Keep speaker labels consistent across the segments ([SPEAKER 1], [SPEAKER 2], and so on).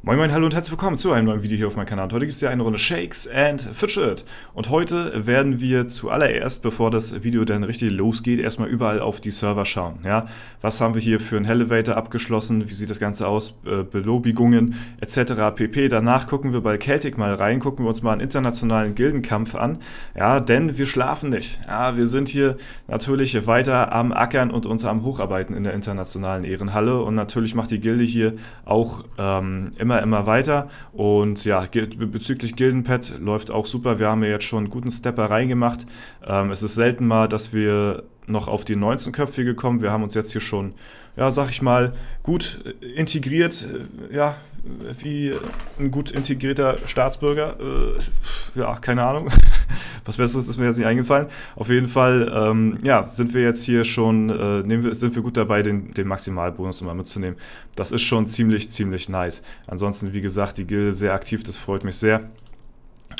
[SPEAKER 1] Moin Moin, hallo und herzlich willkommen zu einem neuen Video hier auf meinem Kanal. Und heute gibt es ja eine Runde Shakes and Fidget. Und heute werden wir zuallererst, bevor das Video dann richtig losgeht, erstmal überall auf die Server schauen. Ja? Was haben wir hier für einen Elevator abgeschlossen? Wie sieht das Ganze aus? Belobigungen etc. pp. Danach gucken wir bei Celtic mal rein, gucken wir uns mal einen internationalen Gildenkampf an. Ja, denn wir schlafen nicht. Ja, wir sind hier natürlich weiter am Ackern und uns am Hocharbeiten in der internationalen Ehrenhalle. Und natürlich macht die Gilde hier auch immer weiter, und ja, bezüglich Gildenpad läuft auch super. Wir haben ja jetzt schon einen guten Stepper reingemacht. Es ist selten mal, dass wir noch auf die 19-Köpfige kommen. Wir haben uns jetzt hier schon, ja, sag ich mal, gut integriert, ja, wie ein gut integrierter Staatsbürger. Ja, keine Ahnung. Was Besseres ist mir jetzt nicht eingefallen. Auf jeden Fall, ja, sind wir jetzt hier schon, sind wir gut dabei, den Maximalbonus mal mitzunehmen. Das ist schon ziemlich nice. Ansonsten, wie gesagt, die Gilde sehr aktiv, das freut mich sehr.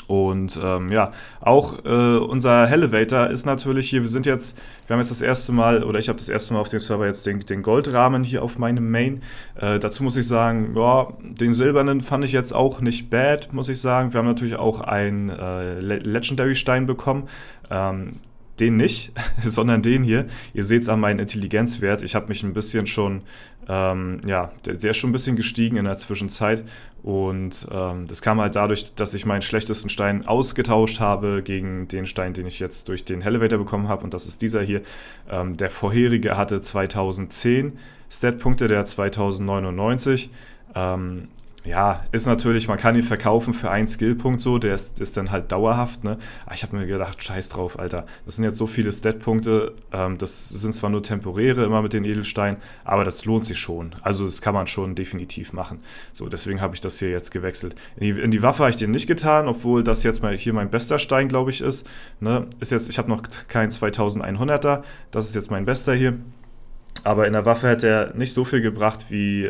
[SPEAKER 1] Und ja, auch unser Elevator ist natürlich hier, wir haben jetzt das erste Mal, oder ich habe das erste Mal auf dem Server jetzt den Goldrahmen hier auf meinem Main. Dazu muss ich sagen, ja, den silbernen fand ich jetzt auch nicht bad, muss ich sagen. Wir haben natürlich auch einen Legendary Stein bekommen. Den nicht, sondern den hier. Ihr seht es an meinem Intelligenzwert. Ich habe mich ein bisschen schon, ja, der ist schon ein bisschen gestiegen in der Zwischenzeit. Und das kam halt dadurch, dass ich meinen schlechtesten Stein ausgetauscht habe gegen den Stein, den ich jetzt durch den Elevator bekommen habe. Und das ist dieser hier. Der vorherige hatte 2010 Statpunkte, der hat 2099. Ja, ist natürlich, man kann ihn verkaufen für einen Skillpunkt so, der ist dann halt dauerhaft, ne? Aber ich habe mir gedacht, scheiß drauf, Alter. Das sind jetzt so viele Statpunkte, das sind zwar nur temporäre immer mit den Edelsteinen, aber das lohnt sich schon. Also das kann man schon definitiv machen. So, deswegen habe ich das hier jetzt gewechselt. In die Waffe habe ich den nicht getan, obwohl das jetzt mal hier mein bester Stein, glaube ich, ist. Ne? Ich habe noch keinen 2100er, das ist jetzt mein bester hier. Aber in der Waffe hätte er nicht so viel gebracht wie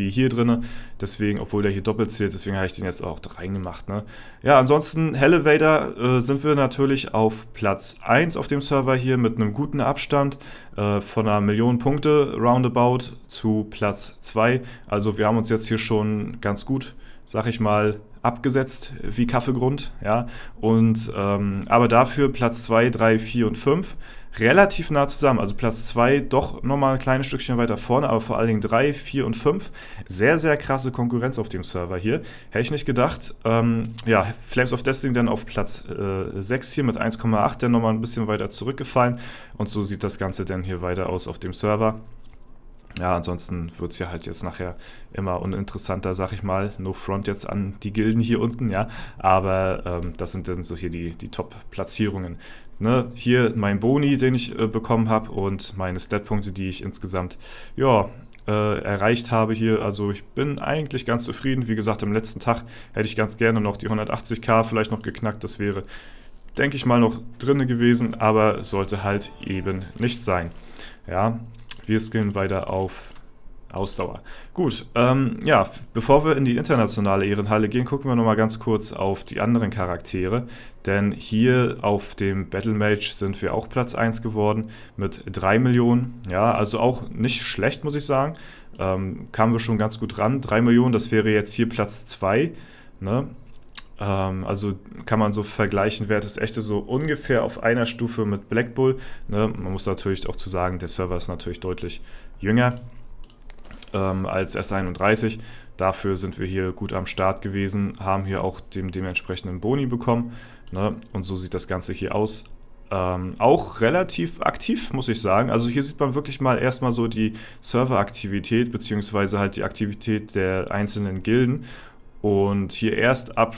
[SPEAKER 1] hier drin. Deswegen, obwohl der hier doppelt zählt, deswegen habe ich den jetzt auch reingemacht. Ne? Ja, ansonsten, Elevator sind wir natürlich auf Platz 1 auf dem Server hier mit einem guten Abstand von einer Million Punkte roundabout zu Platz 2. Also wir haben uns jetzt hier schon ganz gut, sag ich mal, abgesetzt wie Kaffeegrund. Ja? Und, aber dafür Platz 2, 3, 4 und 5 relativ nah zusammen. Also Platz 2 doch nochmal ein kleines Stückchen weiter vorne, aber vor allen Dingen 3, 4 und 5. Sehr krasse Konkurrenz auf dem Server hier. Hätte ich nicht gedacht. Ja, Flames of Destiny dann auf Platz 6 hier mit 1,8, dann nochmal ein bisschen weiter zurückgefallen. Und so sieht das Ganze dann hier weiter aus auf dem Server. Ja, ansonsten wird es ja halt jetzt nachher immer uninteressanter, sag ich mal. No front jetzt an die Gilden hier unten, ja. Aber das sind dann so hier die Top-Platzierungen. Ne? Hier mein Boni, den ich bekommen habe, und meine Statpunkte, die ich insgesamt, ja, erreicht habe hier. Also ich bin eigentlich ganz zufrieden. Wie gesagt, am letzten Tag hätte ich ganz gerne noch die 180k vielleicht noch geknackt. Das wäre, denke ich mal, noch drin gewesen, aber sollte halt eben nicht sein. Ja. Wir skillen weiter auf Ausdauer. Gut, ja, bevor wir in die internationale Ehrenhalle gehen, gucken wir nochmal ganz kurz auf die anderen Charaktere. Denn hier auf dem Battle Mage sind wir auch Platz 1 geworden mit 3 Millionen. Ja, also auch nicht schlecht, muss ich sagen. Kamen wir schon ganz gut ran. 3 Millionen, das wäre jetzt hier Platz 2. Ne? Also kann man so vergleichen, Wert ist echt so ungefähr auf einer Stufe mit Black Bull. Ne? Man muss natürlich auch zu sagen, der Server ist natürlich deutlich jünger als S31. Dafür sind wir hier gut am Start gewesen, haben hier auch dementsprechenden Boni bekommen. Ne? Und so sieht das Ganze hier aus. Auch relativ aktiv, muss ich sagen. Also hier sieht man wirklich mal erstmal so die Serveraktivität, beziehungsweise halt die Aktivität der einzelnen Gilden. Und hier erst ab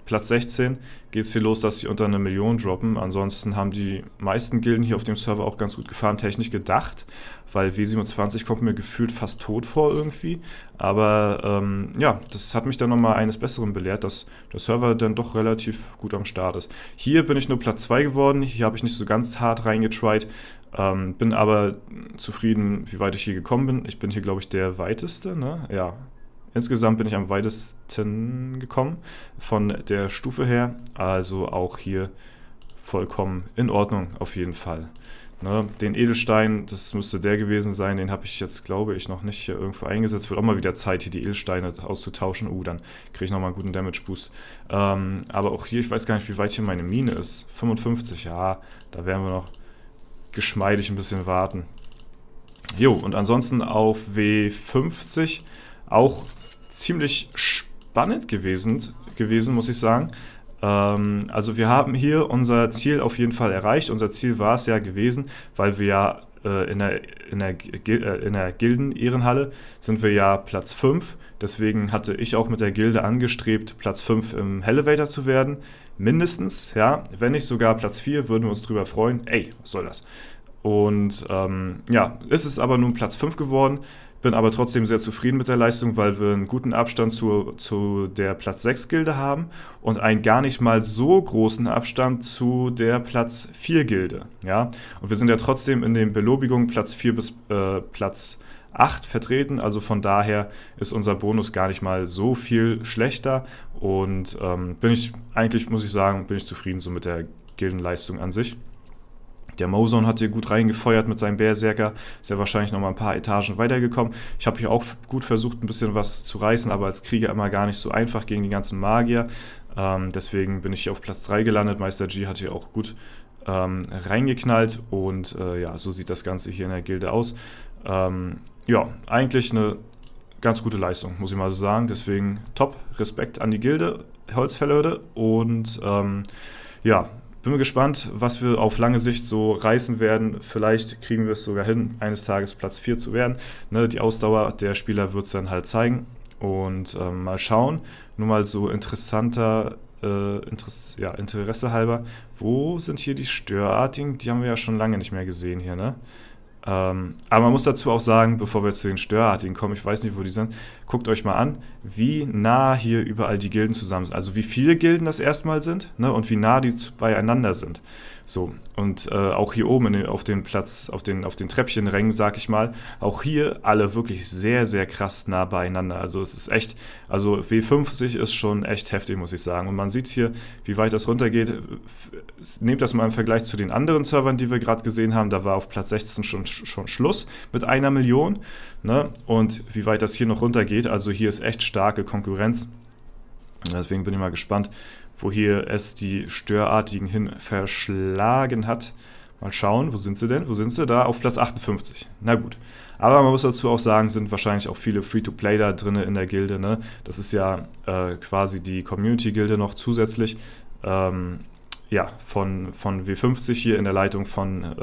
[SPEAKER 1] Platz 16 geht es hier los, dass sie unter 1 Million droppen. Ansonsten haben die meisten Gilden hier auf dem Server auch ganz gut gefarmtechnisch gedacht, weil W27 kommt mir gefühlt fast tot vor irgendwie. Aber ja, das hat mich dann nochmal eines Besseren belehrt, dass der Server dann doch relativ gut am Start ist. Hier bin ich nur Platz 2 geworden, hier habe ich nicht so ganz hart reingetried, bin aber zufrieden, wie weit ich hier gekommen bin. Ich bin hier, glaube ich, der weiteste, ne? Ja. Insgesamt bin ich am weitesten gekommen von der Stufe her, also auch hier vollkommen in Ordnung auf jeden Fall. Ne, den Edelstein, das müsste der gewesen sein, den habe ich jetzt, glaube ich, noch nicht hier irgendwo eingesetzt. Wird auch mal wieder Zeit, hier die Edelsteine auszutauschen. Dann kriege ich nochmal einen guten Damage-Boost. Aber auch hier, ich weiß gar nicht, wie weit hier meine Mine ist. 55, ja, da werden wir noch geschmeidig ein bisschen warten. Jo, und ansonsten auf W50 auch ziemlich spannend gewesen, muss ich sagen. Also wir haben hier unser Ziel auf jeden Fall erreicht. Unser Ziel war es ja gewesen, weil wir ja in der Gilden-Ehrenhalle sind wir ja Platz 5. Deswegen hatte ich auch mit der Gilde angestrebt, Platz 5 im Elevator zu werden. Mindestens, ja. Wenn nicht sogar Platz 4, würden wir uns drüber freuen. Ey, was soll das? Und ja, ist es aber nun Platz 5 geworden. Bin aber trotzdem sehr zufrieden mit der Leistung, weil wir einen guten Abstand zu der Platz 6 Gilde haben und einen gar nicht mal so großen Abstand zu der Platz 4 Gilde. Ja? Und wir sind ja trotzdem in den Belobigungen Platz 4 bis Platz 8 vertreten, also von daher ist unser Bonus gar nicht mal so viel schlechter und muss ich sagen, bin ich zufrieden so mit der Gildenleistung an sich. Der Mozon hat hier gut reingefeuert mit seinem Berserker, ist ja wahrscheinlich noch mal ein paar Etagen weitergekommen. Ich habe hier auch gut versucht, ein bisschen was zu reißen, aber als Krieger immer gar nicht so einfach gegen die ganzen Magier. Deswegen bin ich hier auf Platz 3 gelandet. Meister G hat hier auch gut reingeknallt und ja, so sieht das Ganze hier in der Gilde aus. Ja, eigentlich eine ganz gute Leistung, muss ich mal so sagen. Deswegen top, Respekt an die Gilde, Holzfällerhütte und ja, bin mir gespannt, was wir auf lange Sicht so reißen werden. Vielleicht kriegen wir es sogar hin, eines Tages Platz 4 zu werden. Ne, die Ausdauer der Spieler wird es dann halt zeigen. Und mal schauen. Nur mal so Interesse halber. Wo sind hier die Störartigen? Die haben wir ja schon lange nicht mehr gesehen hier, ne? Aber man muss dazu auch sagen, bevor wir zu den Störartigen kommen, ich weiß nicht, wo die sind, guckt euch mal an, wie nah hier überall die Gilden zusammen sind. Also wie viele Gilden das erstmal sind, ne, und wie nah die beieinander sind. So, und auch hier oben auf den Treppchenrängen, sag ich mal, auch hier alle wirklich sehr, sehr krass nah beieinander. Also es ist echt, also W50 ist schon echt heftig, muss ich sagen. Und man sieht hier, wie weit das runtergeht. Nehmt das mal im Vergleich zu den anderen Servern, die wir gerade gesehen haben. Da war auf Platz 16 schon Schluss mit 1 Million. Ne? Und wie weit das hier noch runtergeht. Also hier ist echt starke Konkurrenz. Deswegen bin ich mal gespannt, wo hier es die Störartigen hin verschlagen hat. Mal schauen, wo sind sie denn? Wo sind sie? Da auf Platz 58. Na gut. Aber man muss dazu auch sagen, sind wahrscheinlich auch viele Free-to-Play da drin in der Gilde. Ne? Das ist ja quasi die Community-Gilde noch zusätzlich. Ja, von W50 hier in der Leitung von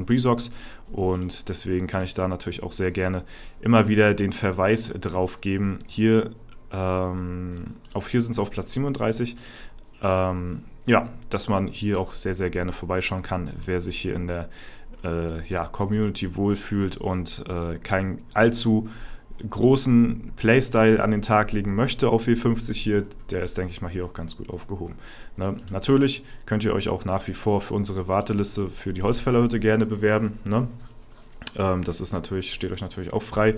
[SPEAKER 1] Breezox. Und deswegen kann ich da natürlich auch sehr gerne immer wieder den Verweis drauf geben. Hier sind es auf Platz 37. Ja, dass man hier auch sehr, sehr gerne vorbeischauen kann, wer sich hier in der Community wohlfühlt und keinen allzu großen Playstyle an den Tag legen möchte auf W50 hier, der ist, denke ich mal, hier auch ganz gut aufgehoben. Ne? Natürlich könnt ihr euch auch nach wie vor für unsere Warteliste für die Holzfällerhütte gerne bewerben. Ne? Das ist steht euch natürlich auch frei.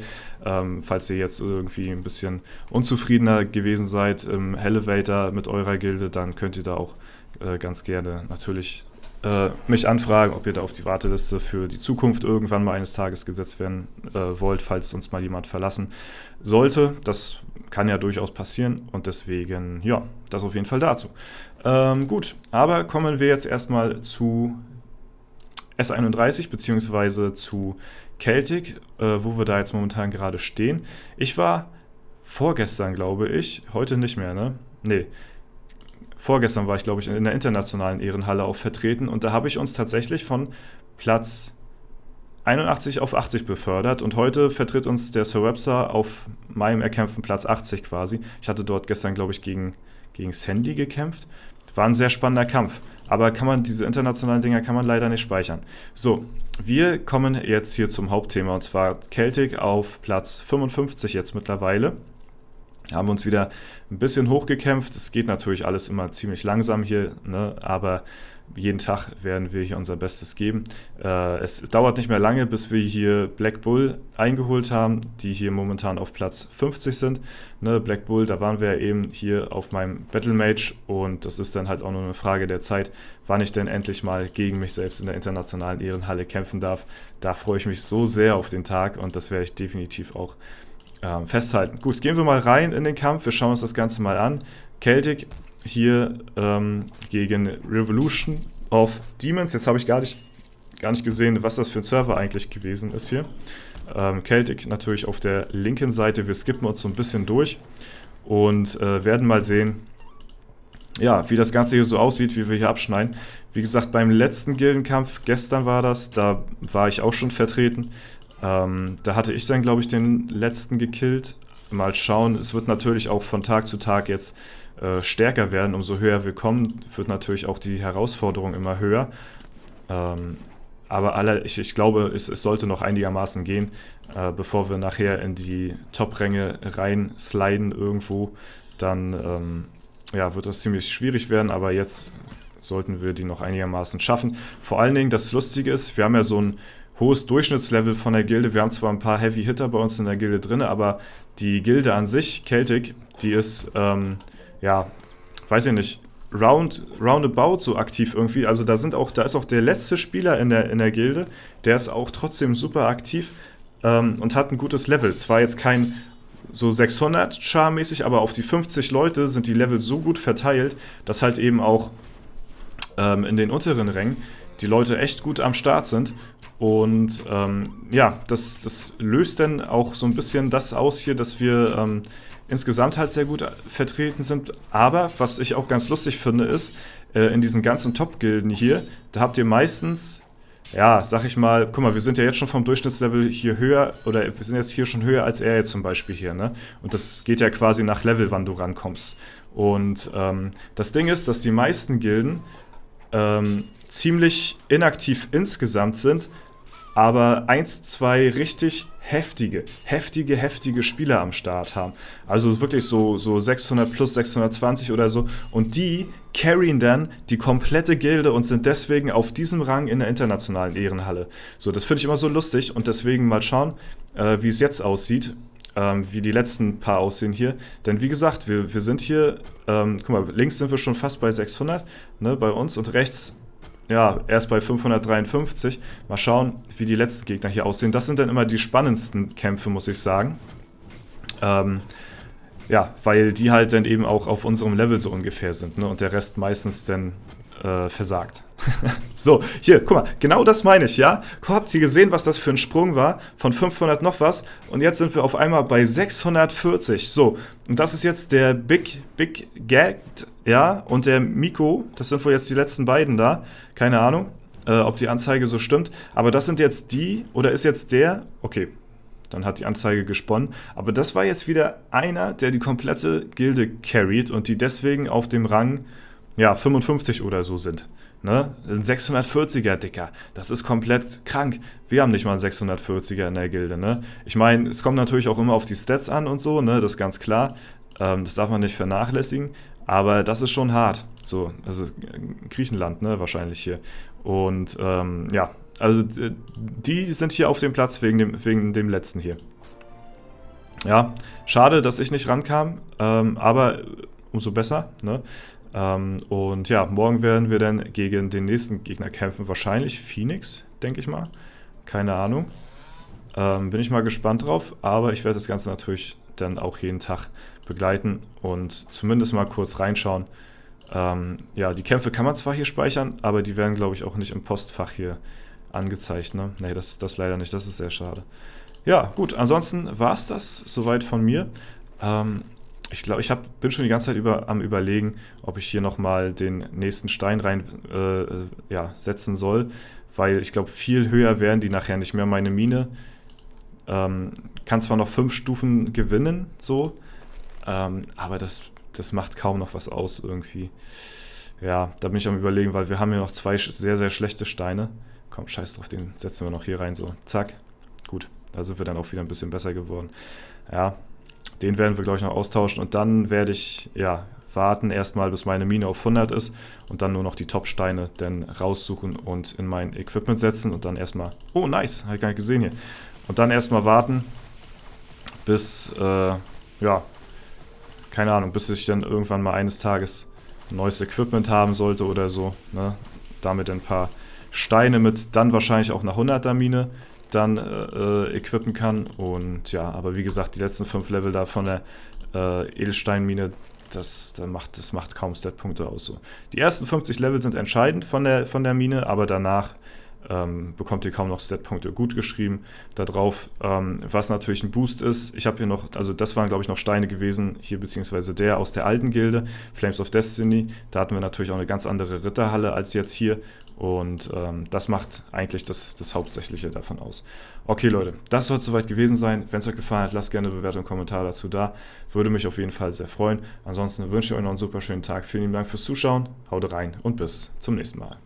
[SPEAKER 1] Falls ihr jetzt irgendwie ein bisschen unzufriedener gewesen seid im Elevator mit eurer Gilde, dann könnt ihr da auch ganz gerne natürlich mich anfragen, ob ihr da auf die Warteliste für die Zukunft irgendwann mal eines Tages gesetzt werden wollt, falls uns mal jemand verlassen sollte. Das kann ja durchaus passieren und deswegen, ja, das auf jeden Fall dazu. Gut, aber kommen wir jetzt erstmal zu S31 beziehungsweise zu Celtic, wo wir da jetzt momentan gerade stehen. Ich war vorgestern, glaube ich, heute nicht mehr, ne? Nee. Vorgestern war ich, glaube ich, in der internationalen Ehrenhalle auch vertreten und da habe ich uns tatsächlich von Platz 81 auf 80 befördert und heute vertritt uns der Sir Webster auf meinem erkämpften Platz 80 quasi. Ich hatte dort gestern, glaube ich, gegen Sandy gekämpft. War ein sehr spannender Kampf, aber diese internationalen Dinger kann man leider nicht speichern. So, wir kommen jetzt hier zum Hauptthema und zwar Celtic auf Platz 55 jetzt mittlerweile. Haben wir uns wieder ein bisschen hochgekämpft. Es geht natürlich alles immer ziemlich langsam hier, ne? Aber jeden Tag werden wir hier unser Bestes geben. Es dauert nicht mehr lange, bis wir hier Black Bull eingeholt haben, die hier momentan auf Platz 50 sind. Ne, Black Bull, da waren wir ja eben hier auf meinem Battle Mage und das ist dann halt auch nur eine Frage der Zeit, wann ich denn endlich mal gegen mich selbst in der internationalen Ehrenhalle kämpfen darf. Da freue ich mich so sehr auf den Tag und das werde ich definitiv auch festhalten. Gut, gehen wir mal rein in den Kampf. Wir schauen uns das Ganze mal an. Celtic hier gegen Revolution of Demons. Jetzt habe ich gar nicht gesehen, was das für ein Server eigentlich gewesen ist hier. Celtic natürlich auf der linken Seite. Wir skippen uns so ein bisschen durch und werden mal sehen, ja, wie das Ganze hier so aussieht, wie wir hier abschneiden. Wie gesagt, beim letzten Gildenkampf, gestern war das, da war ich auch schon vertreten. Da hatte ich dann, glaube ich, den letzten gekillt. Mal schauen, es wird natürlich auch von Tag zu Tag jetzt stärker werden. Umso höher wir kommen, wird natürlich auch die Herausforderung immer höher. Aber ich glaube, es sollte noch einigermaßen gehen, bevor wir nachher in die Top-Ränge reinsliden irgendwo. Dann ja, wird das ziemlich schwierig werden, aber jetzt sollten wir die noch einigermaßen schaffen. Vor allen Dingen, das Lustige ist, wir haben ja so ein hohes Durchschnittslevel von der Gilde. Wir haben zwar ein paar Heavy Hitter bei uns in der Gilde drin, aber die Gilde an sich, Celtic, die ist, ja, weiß ich nicht, roundabout so aktiv irgendwie. Also da ist auch der letzte Spieler in der Gilde, der ist auch trotzdem super aktiv und hat ein gutes Level. Zwar jetzt kein so 600 Char-mäßig, aber auf die 50 Leute sind die Level so gut verteilt, dass halt eben auch in den unteren Rängen die Leute echt gut am Start sind. Und ja, das löst dann auch so ein bisschen das aus hier, dass wir insgesamt halt sehr gut vertreten sind. Aber was ich auch ganz lustig finde, ist, in diesen ganzen Top-Gilden hier, da habt ihr meistens, ja, sag ich mal, guck mal, wir sind ja jetzt schon vom Durchschnittslevel hier höher, oder wir sind jetzt hier schon höher als er jetzt zum Beispiel hier, ne? Und das geht ja quasi nach Level, wann du rankommst. Und das Ding ist, dass die meisten Gilden ziemlich inaktiv insgesamt sind, aber 1, 2 richtig heftige Spieler am Start haben. Also wirklich so 600 plus 620 oder so. Und die carryen dann die komplette Gilde und sind deswegen auf diesem Rang in der internationalen Ehrenhalle. So, das finde ich immer so lustig und deswegen mal schauen, wie es jetzt aussieht. Wie die letzten paar aussehen hier. Denn wie gesagt, wir sind hier, guck mal, links sind wir schon fast bei 600, ne, bei uns und rechts, ja, erst bei 553. Mal schauen, wie die letzten Gegner hier aussehen. Das sind dann immer die spannendsten Kämpfe, muss ich sagen. Ja, weil die halt dann eben auch auf unserem Level so ungefähr sind, ne, und der Rest meistens dann versagt. So, hier, guck mal, genau das meine ich, ja? Habt ihr gesehen, was das für ein Sprung war? Von 500 noch was und jetzt sind wir auf einmal bei 640. So, und das ist jetzt der Big Gagged, ja, und der Miko, das sind wohl jetzt die letzten beiden da. Keine Ahnung, ob die Anzeige so stimmt, aber das sind jetzt die, oder ist jetzt der, okay, dann hat die Anzeige gesponnen, aber das war jetzt wieder einer, der die komplette Gilde carried und die deswegen auf dem Rang, ja, 55 oder so sind. Ne? Ein 640er, Dicker. Das ist komplett krank. Wir haben nicht mal einen 640er in der Gilde. Ne? Ich meine, es kommt natürlich auch immer auf die Stats an und so, ne? Das ist ganz klar. Das darf man nicht vernachlässigen. Aber das ist schon hart. So, also Griechenland, ne, wahrscheinlich hier. Und ja, also die sind hier auf dem Platz wegen dem letzten hier. Ja, schade, dass ich nicht rankam, aber umso besser, ne? Und ja, morgen werden wir dann gegen den nächsten Gegner kämpfen. Wahrscheinlich Phoenix, denke ich mal. Keine Ahnung. Bin ich mal gespannt drauf. Aber ich werde das Ganze natürlich dann auch jeden Tag begleiten und zumindest mal kurz reinschauen. Ja, die Kämpfe kann man zwar hier speichern, aber die werden, glaube ich, auch nicht im Postfach hier angezeigt. Ne? Nee, das leider nicht. Das ist sehr schade. Ja, gut. Ansonsten war es das soweit von mir. Ich glaube, bin schon die ganze Zeit am Überlegen, ob ich hier nochmal den nächsten Stein rein ja, setzen soll, weil ich glaube, viel höher werden die nachher nicht mehr. Meine Mine kann zwar noch 5 Stufen gewinnen, so, aber das macht kaum noch was aus irgendwie. Ja, da bin ich am Überlegen, weil wir haben hier noch 2 sehr, sehr schlechte Steine. Komm, scheiß drauf, den setzen wir noch hier rein, so, zack, gut, da sind wir dann auch wieder ein bisschen besser geworden. Ja. Den werden wir, glaube ich, noch austauschen und dann werde ich, ja, warten erstmal, bis meine Mine auf 100 ist und dann nur noch die Top-Steine dann raussuchen und in mein Equipment setzen und dann erstmal, oh nice, habe ich gar nicht gesehen hier, und dann erstmal warten, bis, ja, keine Ahnung, bis ich dann irgendwann mal eines Tages ein neues Equipment haben sollte oder so, ne? Damit ein paar Steine mit dann wahrscheinlich auch einer 100er Mine dann equippen kann. Und ja, aber wie gesagt, die letzten 5 Level da von der Edelsteinmine, das macht kaum Statpunkte aus. So. Die ersten 50 Level sind entscheidend von der Mine, aber danach bekommt ihr kaum noch Statpunkte gut geschrieben da drauf, was natürlich ein Boost ist. Ich habe hier noch, also das waren glaube ich noch Steine gewesen, hier beziehungsweise der aus der alten Gilde, Flames of Destiny. Da hatten wir natürlich auch eine ganz andere Ritterhalle als jetzt hier und das macht eigentlich das Hauptsächliche davon aus. Okay Leute, das soll es soweit gewesen sein. Wenn es euch gefallen hat, lasst gerne eine Bewertung und Kommentar dazu da. Würde mich auf jeden Fall sehr freuen. Ansonsten wünsche ich euch noch einen super schönen Tag. Vielen Dank fürs Zuschauen, haut rein und bis zum nächsten Mal.